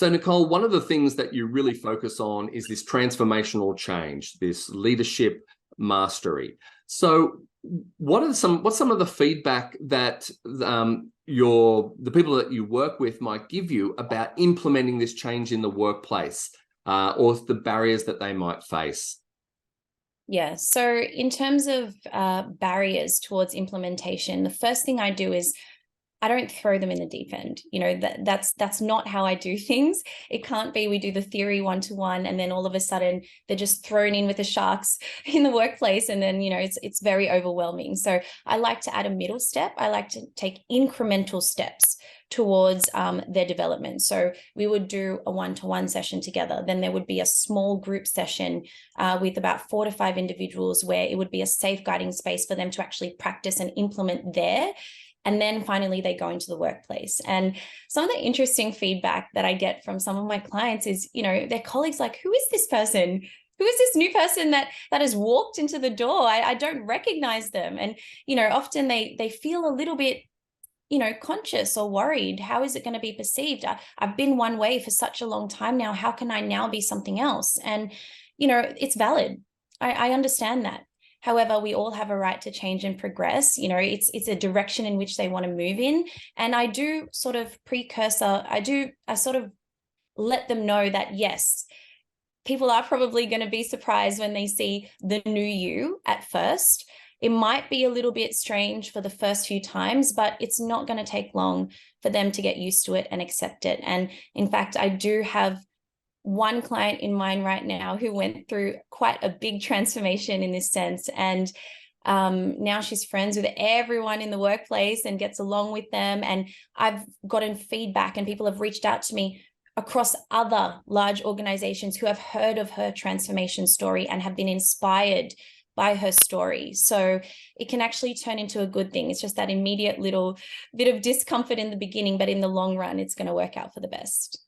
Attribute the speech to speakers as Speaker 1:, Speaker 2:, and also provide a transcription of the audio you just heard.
Speaker 1: So, Nicole, one of the things that you really focus on is this transformational change, this leadership mastery. So, what's some of the feedback that the people that you work with might give you about implementing this change in the workplace, or the barriers that they might face?
Speaker 2: Yeah, so in terms of barriers towards implementation, the first thing I do is I don't throw them in the deep end. That's not how I do things. It can't be we do the theory one-to-one and then all of a sudden they're just thrown in with the sharks in the workplace, and then it's very overwhelming. So I like to add a middle step. I like to take incremental steps towards their development. So we would do a one-to-one session together. Then there would be a small group session with about 4 to 5 individuals, where it would be a safeguarding space for them to actually practice and implement there. And then finally, they go into the workplace. And some of the interesting feedback that I get from some of my clients is, their colleagues like, who is this person? Who is this new person that has walked into the door? I don't recognize them. And, often they feel a little bit, conscious or worried. How is it going to be perceived? I've been one way for such a long time now. How can I now be something else? And, it's valid. I understand that. However, we all have a right to change and progress. It's a direction in which they want to move in. And I do sort of I sort of let them know that, yes, people are probably going to be surprised when they see the new you at first. It might be a little bit strange for the first few times, but it's not going to take long for them to get used to it and accept it. And in fact, I do have one client in mind right now who went through quite a big transformation in this sense. And now she's friends with everyone in the workplace and gets along with them. And I've gotten feedback, and people have reached out to me across other large organizations who have heard of her transformation story and have been inspired by her story. So it can actually turn into a good thing. It's just that immediate little bit of discomfort in the beginning, but in the long run, it's going to work out for the best.